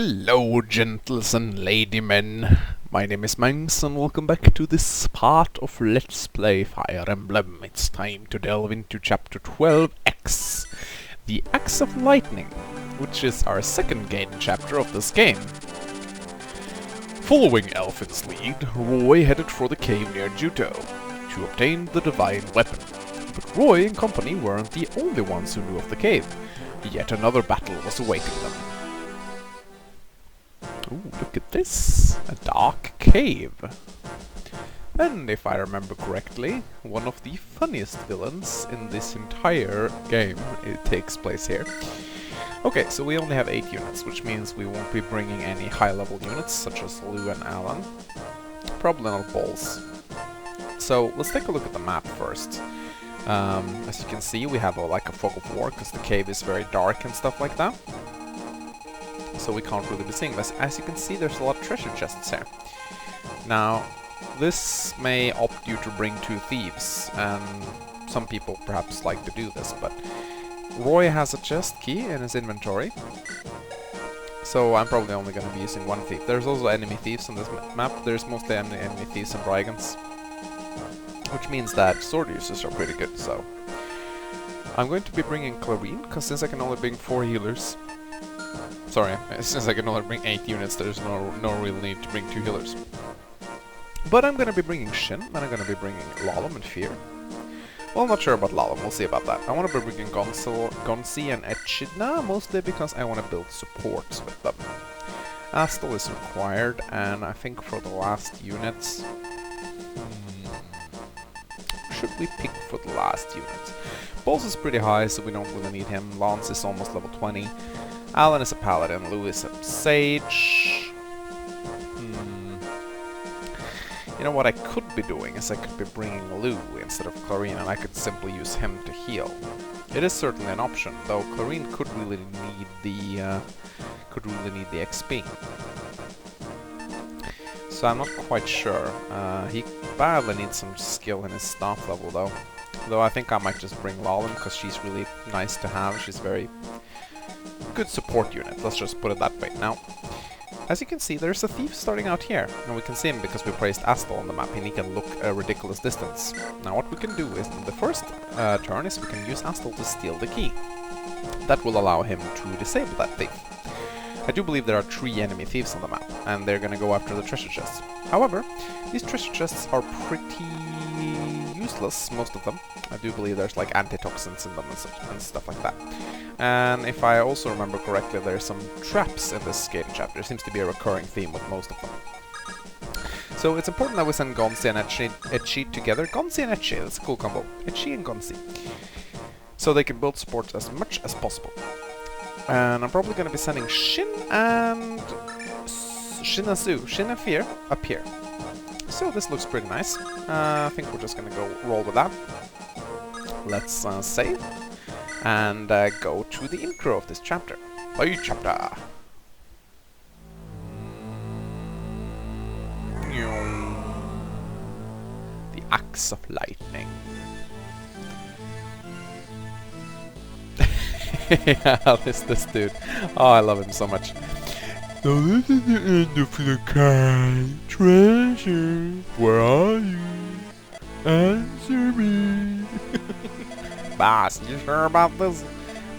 Hello, gentles and ladymen. My name is Mangs, and welcome back to this part of Let's Play Fire Emblem. It's time to delve into Chapter 12X, the Axe of Lightning, which is our second game chapter of this game. Following Elfin's lead, Roy headed for the cave near Juto to obtain the divine weapon. But Roy and company weren't the only ones who knew of the cave. Yet another battle was awaiting them. Ooh, look at this! A dark cave! And if I remember correctly, one of the funniest villains in this entire game takes place here. Okay, so we only have 8 units, which means we won't be bringing any high-level units, such as Lou and Alan. Probably not balls. So, let's take a look at the map first. As you can see, we have like a fog of war, because the cave is very dark and stuff like that. So we can't really be seeing this. As you can see, there's a lot of treasure chests here. Now, this may opt you to bring 2 thieves, and some people perhaps like to do this, but Roy has a chest key in his inventory, so I'm probably only going to be using 1 thief. There's also enemy thieves on this map. There's mostly enemy thieves and brigands, which means that sword users are pretty good, so I'm going to be bringing Clarine, because since I can only bring 4 healers, sorry, since I can only bring 8 units, there's no real need to bring 2 healers. But I'm gonna be bringing Shin, and I'm gonna be bringing Lalum and Fear. Well, I'm not sure about Lalum, we'll see about that. I want to be bringing Gonzi and Echidna, mostly because I want to build supports with them. Astel is required, and I think for the last units... should we pick for the last unit? Bols is pretty high, so we don't really need him. Lance is almost level 20. Alan is a paladin, Lou is a sage. You know what I could be doing is I could be bringing Lou instead of Clarine, and I could simply use him to heal. It is certainly an option, though Clarine could really need the XP. So I'm not quite sure. He badly needs some skill in his staff level, though. Though I think I might just bring Lalum because she's really nice to have. She's very good support unit, let's just put it that way. Now, as you can see, there's a thief starting out here, and we can see him because we placed Astel on the map, and he can look a ridiculous distance. Now what we can do is, in the first turn, is we can use Astel to steal the key. That will allow him to disable that thief. I do believe there are 3 enemy thieves on the map, and they're gonna go after the treasure chests. However, these treasure chests are pretty useless, most of them. I do believe there's like antitoxins in them and stuff like that. And if I also remember correctly, there's some traps in this game chapter. There seems to be a recurring theme with most of them. So it's important that we send Gonzi and Echi together. Gonzi and Echi, that's a cool combo. Echi and Gonzi. So they can build support as much as possible. And I'm probably going to be sending Shin and Fear up here. So this looks pretty nice. I think we're just going to go roll with that. Let's save. And go to the intro of this chapter. Play chapter! The Axe of Lightning. Yeah, this dude. Oh, I love him so much. So this is the end of the cave. Treasure, where are you? Answer me. Boss, you sure about this?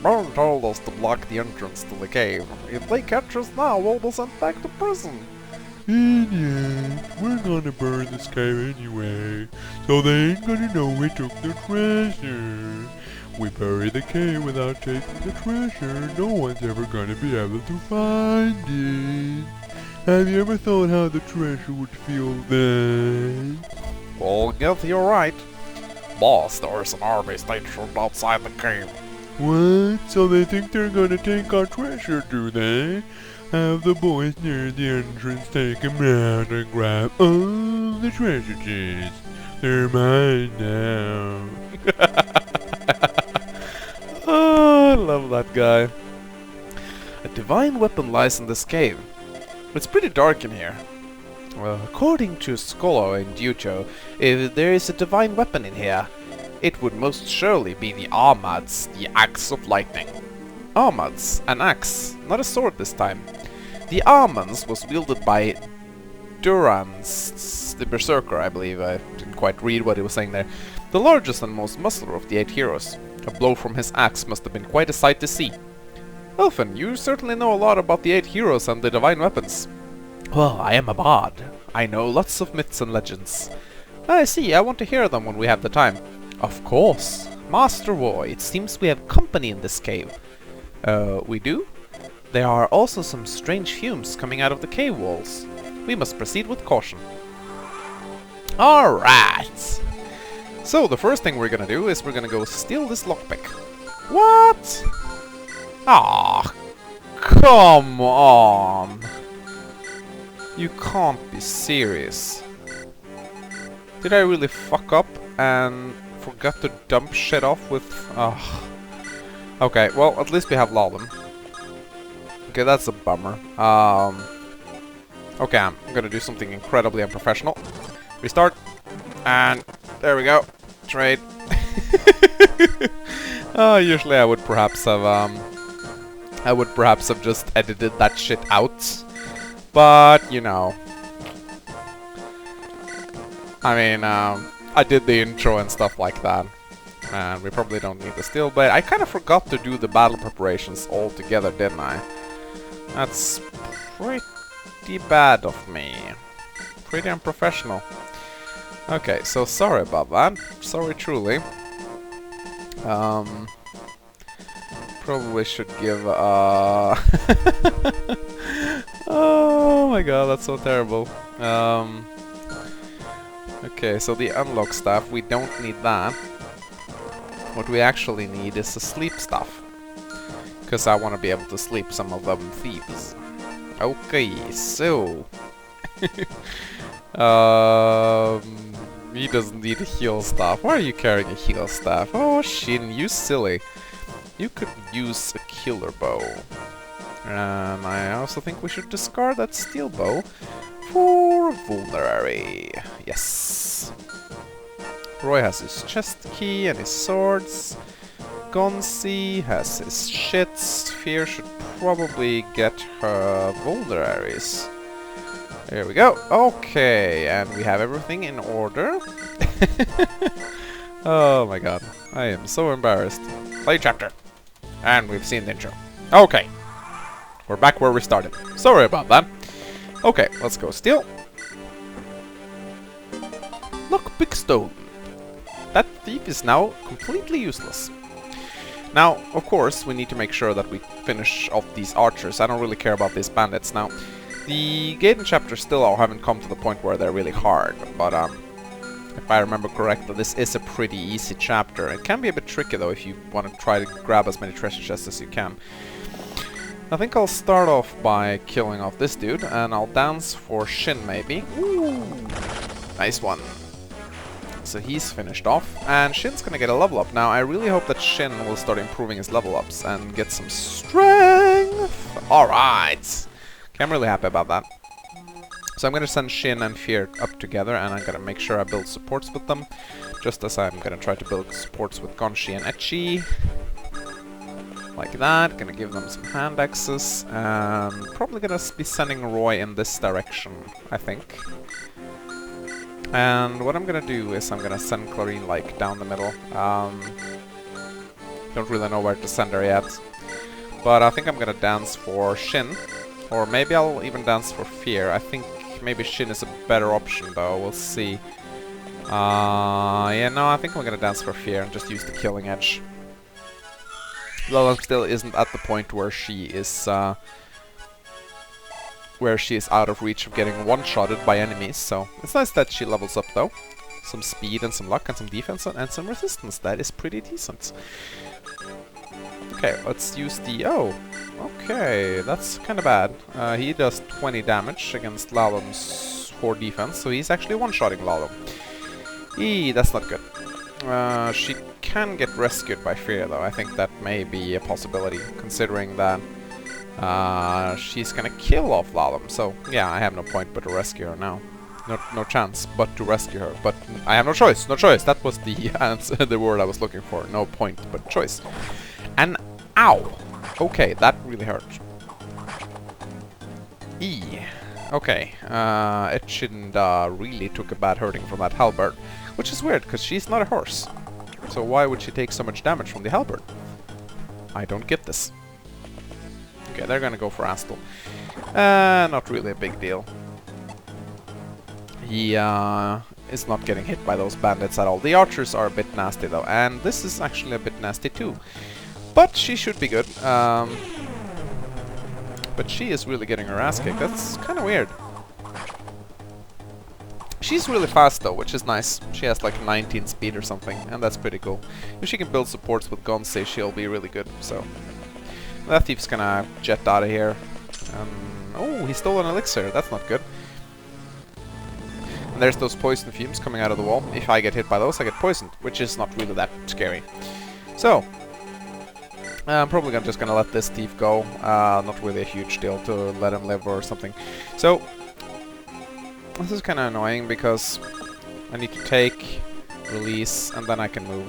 Bone told us to block the entrance to the cave. If they catch us now, we'll be sent back to prison. Idiot, we're gonna burn this cave anyway, so they ain't gonna know we took the treasure. We bury the cave without taking the treasure, no one's ever gonna be able to find it. Have you ever thought how the treasure would feel then? Well, guess you're right. Boss, there's an army stationed outside the cave. What? So they think they're gonna take our treasure, do they? Have the boys near the entrance take 'em out and grab all the treasure chests. They're mine now. Oh, I love that guy. A divine weapon lies in this cave. It's pretty dark in here. Well, according to Skolo and Ducho, if there is a divine weapon in here, it would most surely be the Armads, the Axe of Lightning. Armads, an axe, not a sword this time. The almonds was wielded by Durans, the Berserker, I believe. I didn't quite read what he was saying there. The largest and most muscular of the 8 heroes. A blow from his axe must have been quite a sight to see. Elfin, you certainly know a lot about the 8 heroes and the divine weapons. Well, I am a bard. I know lots of myths and legends. I see, I want to hear them when we have the time. Of course. Master Roy, it seems we have company in this cave. We do? There are also some strange fumes coming out of the cave walls. We must proceed with caution. Alright! So, the first thing we're gonna do is we're gonna go steal this lockpick. What? Ah, come on! You can't be serious. Did I really fuck up and forgot to dump shit off with... Okay, well, at least we have Lalum. Okay, that's a bummer. Okay, I'm gonna do something incredibly unprofessional. Restart. And there we go. Trade. Usually I would perhaps have just edited that shit out. But, you know. I mean, I did the intro and stuff like that. And we probably don't need the steel blade. I kind of forgot to do the battle preparations altogether, didn't I? That's pretty bad of me. Pretty unprofessional. Okay, so sorry about that. Sorry truly. Probably should give Oh my god, that's so terrible. Okay, so the unlock stuff, we don't need that. What we actually need is the sleep stuff. Because I want to be able to sleep some of them thieves. Okay, so... he doesn't need a heal staff. Why are you carrying a heal staff? Oh, Shin, you silly. You could use a killer bow. And I also think we should discard that steel bow for vulnerary. Yes. Roy has his chest key and his swords. Gonzi has his shit. Sphere should probably get her vulneraries. There we go. Okay, and we have everything in order. Oh my god. I am so embarrassed. Play chapter. And we've seen the intro. Okay. We're back where we started. Sorry about that. Okay, let's go steal. Lockpick stone. That thief is now completely useless. Now, of course, we need to make sure that we finish off these archers. I don't really care about these bandits now. The Gaiden chapters still haven't come to the point where they're really hard, but if I remember correctly, this is a pretty easy chapter. It can be a bit tricky though if you want to try to grab as many treasure chests as you can. I think I'll start off by killing off this dude, and I'll dance for Shin maybe. Ooh, nice one. So he's finished off, and Shin's gonna get a level up. Now, I really hope that Shin will start improving his level ups and get some strength. Alright! Okay, I'm really happy about that. So I'm gonna send Shin and Fear up together, and I'm gonna make sure I build supports with them. Just as I'm gonna try to build supports with Gonshi and Echi. Like that, gonna give them some hand axes, and probably gonna be sending Roy in this direction, I think. And what I'm gonna do is I'm gonna send Clarine like down the middle. Don't really know where to send her yet. But I think I'm gonna dance for Shin. Or maybe I'll even dance for Fear. I think maybe Shin is a better option though, we'll see. Yeah, no, I think I'm gonna dance for Fear and just use the killing edge. Lola still isn't at the point where she is out of reach of getting one-shotted by enemies, so it's nice that she levels up though. Some speed and some luck and some defense and some resistance. That is pretty decent. Okay, let's use the... Oh, okay, that's kind of bad. He does 20 damage against Lalum's 4 defense, so he's actually one-shotting Lalum. That's not good. She can get rescued by Fear though. I think that may be a possibility, considering that she's gonna kill off Lalum. So yeah, I have no point but to rescue her now. No chance but to rescue her. But I have no choice. No choice. That was the answer, the word I was looking for. No point but choice. And ow. Okay, that really hurt. Okay, so I'm gonna send Shin up together, and I'm gonna make sure I build supports with them. Just as I'm gonna try to build supports with Gonshi and Echi. Like that, gonna give them some hand axes, and probably gonna be sending Roy in this direction. I think. E. Okay, Etchind really took a bad hurting from that halberd, which is weird, because she's not a horse. So why would she take so much damage from the halberd? I don't get this. Okay, they're gonna go for Astel. Not really a big deal. He is not getting hit by those bandits at all. The archers are a bit nasty though, and this is actually a bit nasty too. But she should be good. But she is really getting her ass kicked. That's kind of weird. She's really fast though, which is nice. She has like 19 speed or something, and that's pretty cool. If she can build supports with Gonsi, she'll be really good. So that thief's gonna jet out of here. Oh, he stole an elixir. That's not good. And there's those poison fumes coming out of the wall. If I get hit by those, I get poisoned, which is not really that scary. So I'm probably just gonna let this thief go. Not really a huge deal to let him live or something. So this is kind of annoying because I need to take, release, and then I can move.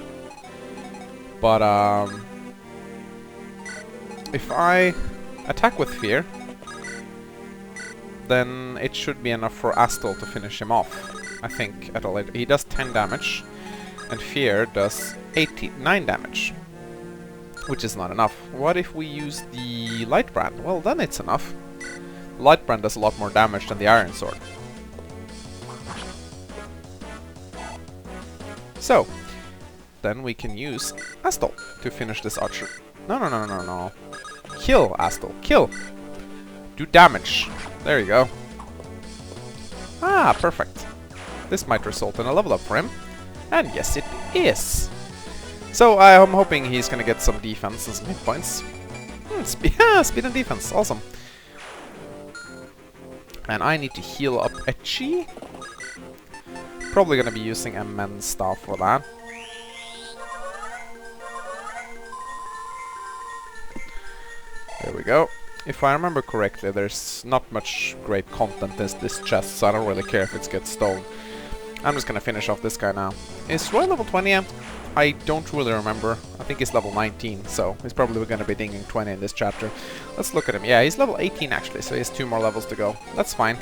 But if I attack with fear, then it should be enough for Astel to finish him off. I think at a later. He does 10 damage, and fear does 9 damage, which is not enough. What if we use the light brand? Well, then it's enough. The light brand does a lot more damage than the iron sword. So then we can use Astel to finish this archer. No. Kill Astel. Kill. Do damage. There you go. Ah, perfect. This might result in a level up for him. And yes, it is. So I'm hoping he's gonna get some defense and some hit points. Speed and defense. Awesome. And I need to heal up Etchi. Probably gonna be using a men's staff for that. There we go. If I remember correctly, there's not much great content in this chest, so I don't really care if it gets stolen. I'm just gonna finish off this guy now. Is Roy level 20? I don't really remember. I think he's level 19, so he's probably gonna be dinging 20 in this chapter. Let's look at him. Yeah, he's level 18 actually, so he has 2 more levels to go. That's fine.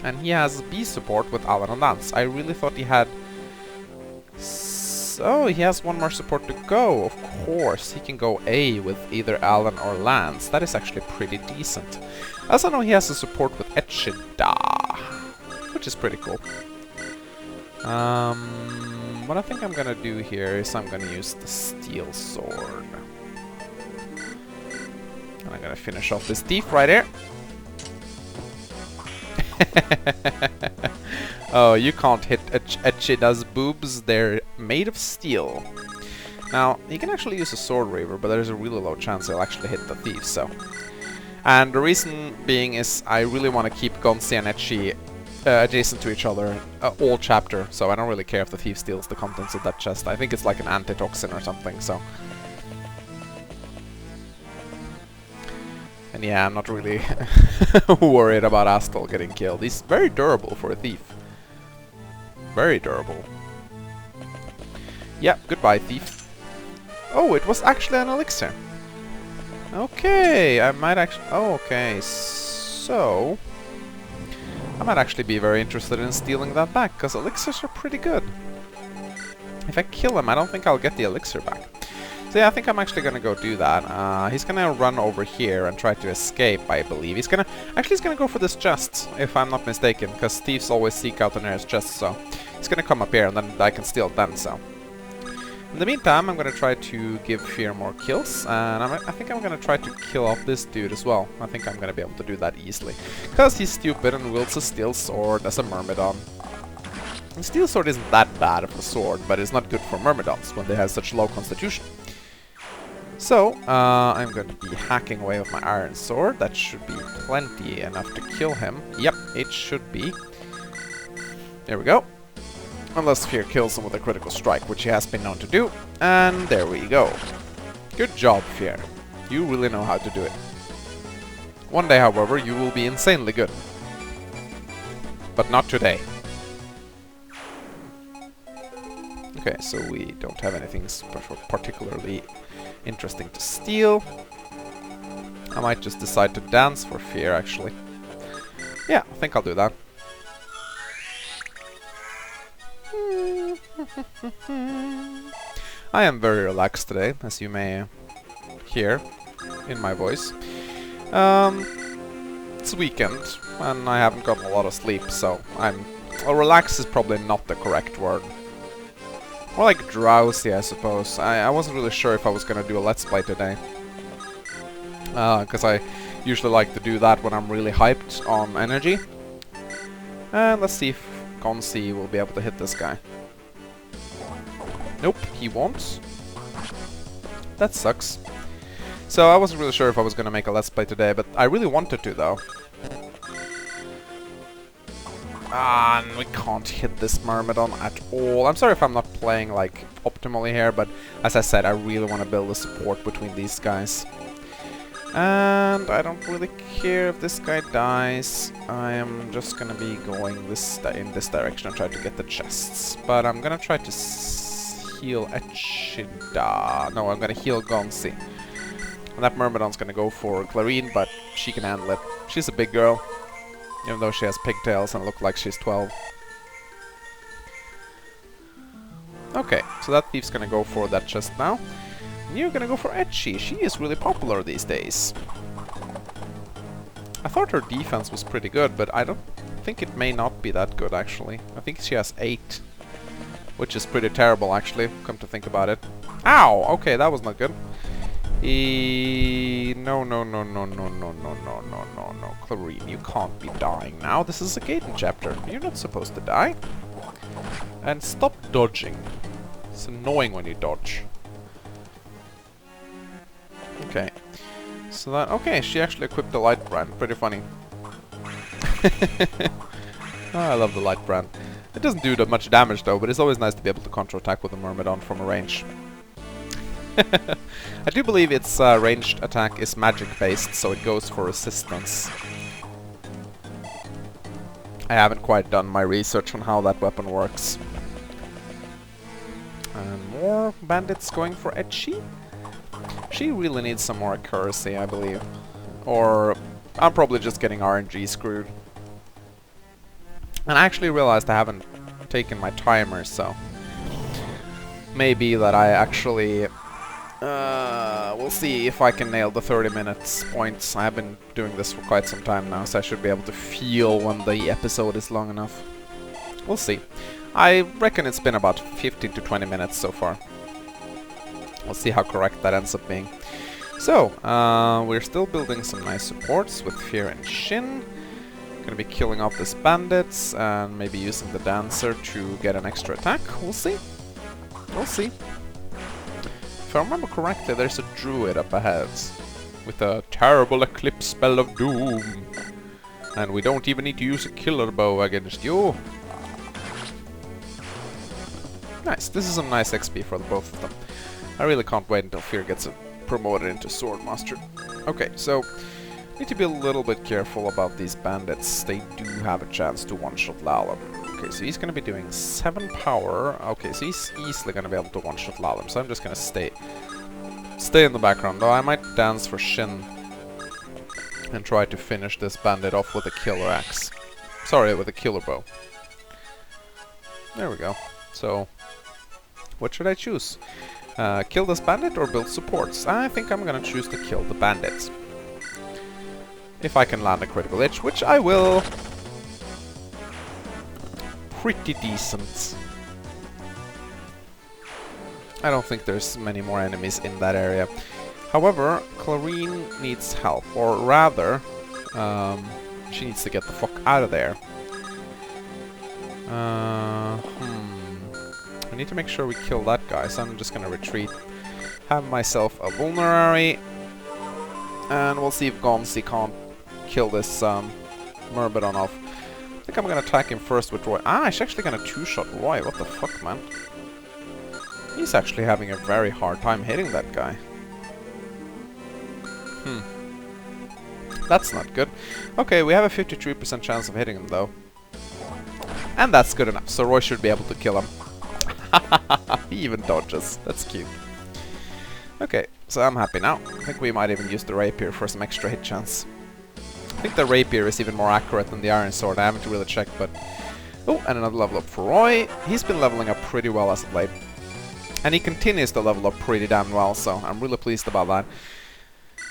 And he has B support with Alan and Lance. I really thought he had... Oh, he has 1 more support to go. Of course, he can go A with either Alan or Lance. That is actually pretty decent. I also know he has a support with Etchida, which is pretty cool. What I think I'm gonna do here is I'm gonna use the steel sword. And I'm gonna finish off this thief right here. Oh, you can't hit Etchida's boobs, they're made of steel. Now, he can actually use a sword reaver, but there's a really low chance he'll actually hit the thief, so. And the reason being is I really want to keep Gonsi and Etchi adjacent to each other all chapter, so I don't really care if the thief steals the contents of that chest. I think it's like an antitoxin or something, so. And yeah, I'm not really worried about Astel getting killed. He's very durable for a thief. Very durable. Yeah, goodbye, thief. Oh, it was actually an elixir. Okay, I might actually... Oh, okay, so... I might actually be very interested in stealing that back, because elixirs are pretty good. If I kill him, I don't think I'll get the elixir back. So yeah, I think I'm actually gonna go do that. He's gonna run over here and try to escape, I believe. He's gonna go for this chest, if I'm not mistaken, because thieves always seek out the nearest chest, so he's gonna come up here and then I can steal then, so. In the meantime, I'm gonna try to give Fear more kills, and I think I'm gonna try to kill off this dude as well. I think I'm gonna be able to do that easily, because he's stupid and wields a steel sword as a Myrmidon. And steel sword isn't that bad of a sword, but it's not good for Myrmidons when they have such low constitution. So, I'm going to be hacking away with my iron sword. That should be plenty enough to kill him. Yep, it should be. There we go. Unless Fear kills him with a critical strike, which he has been known to do. And there we go. Good job, Fear. You really know how to do it. One day, however, you will be insanely good. But not today. Okay, so we don't have anything particularly interesting to steal. I might just decide to dance for fear, actually. Yeah, I think I'll do that. I am very relaxed today, as you may hear in my voice. It's weekend, and I haven't gotten a lot of sleep, so well, relax is probably not the correct word. More like drowsy, I suppose. I wasn't really sure if I was gonna do a Let's Play today. Because I usually like to do that when I'm really hyped on energy. And let's see if Gonzi will be able to hit this guy. Nope, he won't. That sucks. So I wasn't really sure if I was gonna make a Let's Play today, but I really wanted to, though. Ah, and we can't hit this Myrmidon at all. I'm sorry if I'm not playing, like, optimally here, but as I said, I really want to build a support between these guys. And I don't really care if this guy dies. I am just gonna be going in this direction and try to get the chests. But I'm gonna try to heal Echida. No, I'm gonna heal Gonzi. And that Myrmidon's gonna go for Clarine, but she can handle it. She's a big girl, even though she has pigtails and looks like she's 12. Okay, so that thief's gonna go for that chest now. And you're gonna go for Etchi. She is really popular these days. I thought her defense was pretty good, but I don't think it may not be that good, actually. I think she has 8. Which is pretty terrible, actually, come to think about it. Ow! Okay, that was not good. No. Clarine, you can't be dying now. This is a Gaiden chapter. You're not supposed to die. And stop dodging. It's annoying when you dodge. Okay. So that... Okay, she actually equipped the light brand. Pretty funny. Oh, I love the light brand. It doesn't do that much damage though, but it's always nice to be able to counter-attack with a Myrmidon from a range. I do believe its ranged attack is magic-based, so it goes for resistance. I haven't quite done my research on how that weapon works. And more bandits going for Etchi. She really needs some more accuracy, I believe. Or I'm probably just getting RNG screwed. And I actually realized I haven't taken my timer, so maybe that I actually we'll see if I can nail the 30 minutes points. I have been doing this for quite some time now, so I should be able to feel when the episode is long enough. We'll see. I reckon it's been about 15 to 20 minutes so far. We'll see how correct that ends up being. So, we're still building some nice supports with Fear and Shin. Gonna be killing off these bandits and maybe using the Dancer to get an extra attack. We'll see. We'll see. If I remember correctly, there's a druid up ahead with a terrible eclipse spell of doom. And we don't even need to use a killer bow against you. Nice. This is some nice XP for the both of them. I really can't wait until Fear gets promoted into Swordmaster. Okay, so need to be a little bit careful about these bandits. They do have a chance to one-shot Lalum. Okay, so he's going to be doing 7 power. Okay, so he's easily going to be able to one-shot Lalum. So I'm just going to stay in the background. Though I might dance for Shin and try to finish this bandit off with a killer axe. Sorry, with a killer bow. There we go. So, what should I choose? Kill this bandit or build supports? I think I'm going to choose to kill the bandits. If I can land a critical hit, which I will. Pretty decent. I don't think there's many more enemies in that area. However, Clarine needs help, or rather, she needs to get the fuck out of there. I need to make sure we kill that guy, so I'm just gonna retreat. Have myself a vulnerary, and we'll see if Gonzi can't kill this Myrmidon off. I think I'm gonna attack him first with Roy. Ah, he's actually gonna 2-shot Roy. What the fuck, man? He's actually having a very hard time hitting that guy. That's not good. Okay, we have a 53% chance of hitting him, though. And that's good enough, so Roy should be able to kill him. He even dodges. That's cute. Okay, so I'm happy now. I think we might even use the rapier for some extra hit chance. I think the rapier is even more accurate than the iron sword. I haven't really checked, but... Oh, and another level up for Roy. He's been leveling up pretty well as of late. And he continues to level up pretty damn well, so I'm really pleased about that.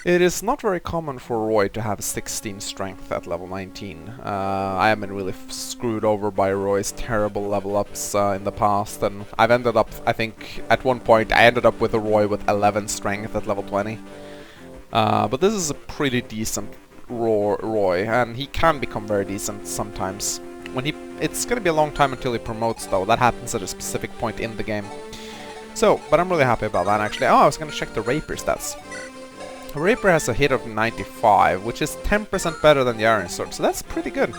It is not very common for Roy to have 16 strength at level 19. I have been really screwed over by Roy's terrible level ups in the past, and I've ended up, I think, at one point I ended up with a Roy with 11 strength at level 20. But this is a pretty decent Roy, and he can become very decent sometimes. It's gonna be a long time until he promotes, though. That happens at a specific point in the game. So, but I'm really happy about that, actually. Oh, I was gonna check the rapier stats. The rapier has a hit of 95, which is 10% better than the iron sword, so that's pretty good.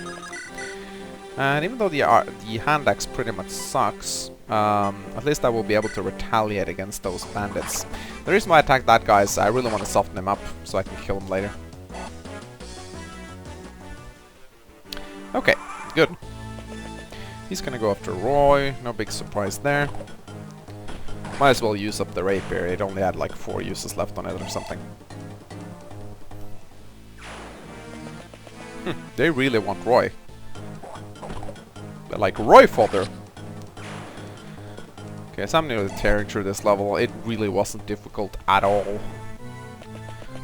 And even though the hand axe pretty much sucks, at least I will be able to retaliate against those bandits. The reason why I attacked that guy is I really want to soften him up so I can kill him later. Okay, good. He's gonna go after Roy, no big surprise there. Might as well use up the rapier, it only had like 4 uses left on it or something. They really want Roy. They're like, Roy fodder! Okay, so I'm nearly tearing through this level. It really wasn't difficult at all.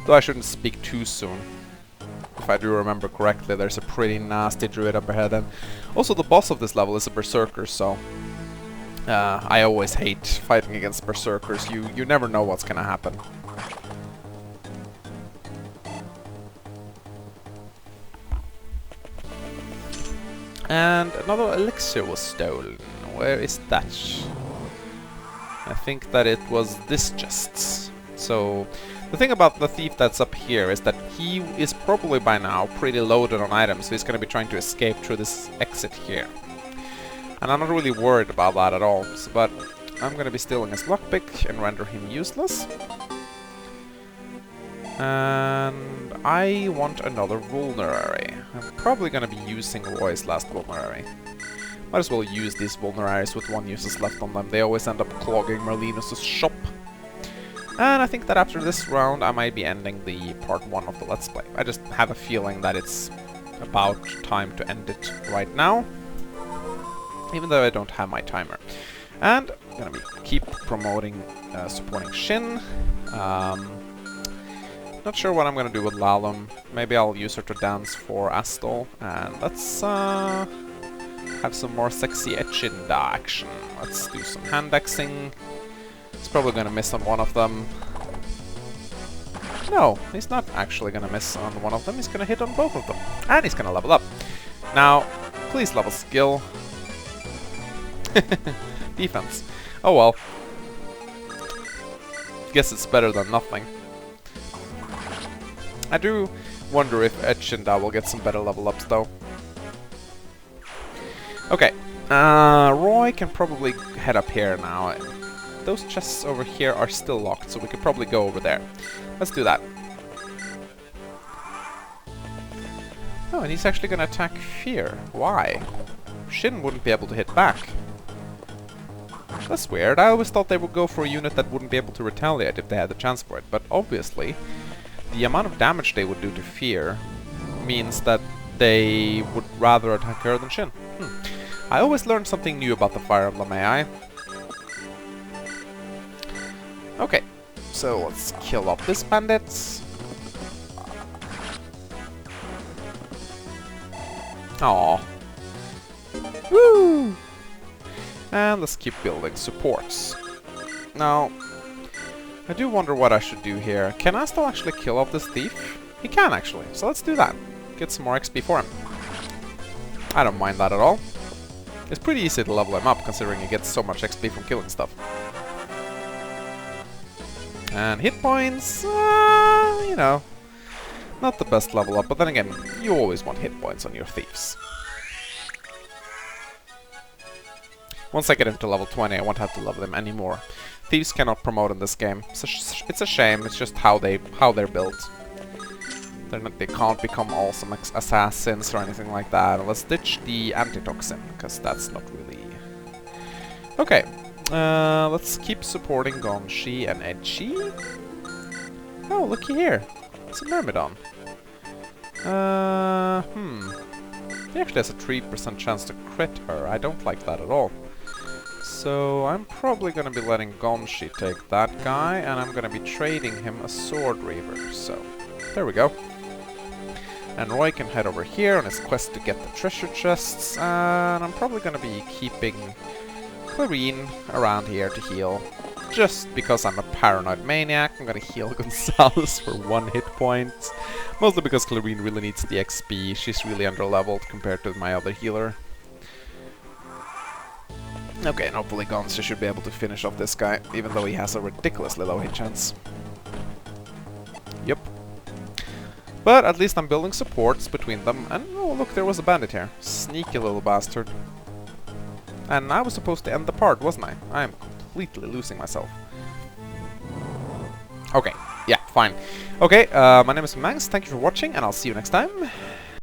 Though I shouldn't speak too soon. If I do remember correctly, there's a pretty nasty druid up ahead. And also the boss of this level is a berserker, so... I always hate fighting against berserkers. You never know what's gonna happen. And another elixir was stolen. Where is that? I think that it was this chest. So, the thing about the thief that's up here is that he is probably by now pretty loaded on items, so he's going to be trying to escape through this exit here. And I'm not really worried about that at all, but I'm going to be stealing his lockpick and render him useless. And I want another vulnerary. I'm probably going to be using Roy's last vulnerary. Might as well use these vulneraries with 1 uses left on them. They always end up clogging Merlinus' shop. And I think that after this round I might be ending the part 1 of the Let's Play. I just have a feeling that it's about time to end it right now. Even though I don't have my timer. And I'm going to keep promoting, supporting Shin. Not sure what I'm gonna do with Lalum. Maybe I'll use her to dance for Astol. And let's have some more sexy Echinda action. Let's do some hand axing. He's probably gonna miss on one of them. No, he's not actually gonna miss on one of them. He's gonna hit on both of them. And he's gonna level up. Now, please level skill. Defense. Oh well. Guess it's better than nothing. I do wonder if Echinda will get some better level ups though. Okay, Roy can probably head up here now. Those chests over here are still locked, so we could probably go over there. Let's do that. Oh, and he's actually gonna attack Fear. Why? Shin wouldn't be able to hit back. That's weird. I always thought they would go for a unit that wouldn't be able to retaliate if they had the chance for it, but obviously the amount of damage they would do to Fear means that they would rather attack her than Shin. I always learn something new about the Fire Emblem AI. Okay, so let's kill off this bandit. Aww. Woo! And let's keep building supports. Now, I do wonder what I should do here. Can Astol actually kill off this thief? He can actually, so let's do that. Get some more XP for him. I don't mind that at all. It's pretty easy to level him up, considering he gets so much XP from killing stuff. And hit points, you know, not the best level up, but then again, you always want hit points on your thieves. Once I get into level 20, I won't have to level them anymore. Thieves cannot promote in this game. It's a shame. It's just how they're built. They can't become awesome assassins or anything like that. Let's ditch the antitoxin, because that's not really... Okay, Let's keep supporting Gonshi and Edgy. Oh, looky here. It's a Myrmidon. He actually has a 3% chance to crit her. I don't like that at all. So I'm probably gonna be letting Gonshi take that guy, and I'm gonna be trading him a Sword Reaver. So, there we go. And Roy can head over here on his quest to get the treasure chests, and I'm probably gonna be keeping Clarine around here to heal. Just because I'm a paranoid maniac, I'm gonna heal Gonzalez for 1 hit point. Mostly because Clarine really needs the XP, she's really underleveled compared to my other healer. Okay, and hopefully Gonza should be able to finish off this guy, even though he has a ridiculously low hit chance. Yep. But at least I'm building supports between them, and oh look, there was a bandit here. Sneaky little bastard. And I was supposed to end the part, wasn't I? I am completely losing myself. Okay, yeah, fine. Okay, my name is Mangs, thank you for watching, and I'll see you next time.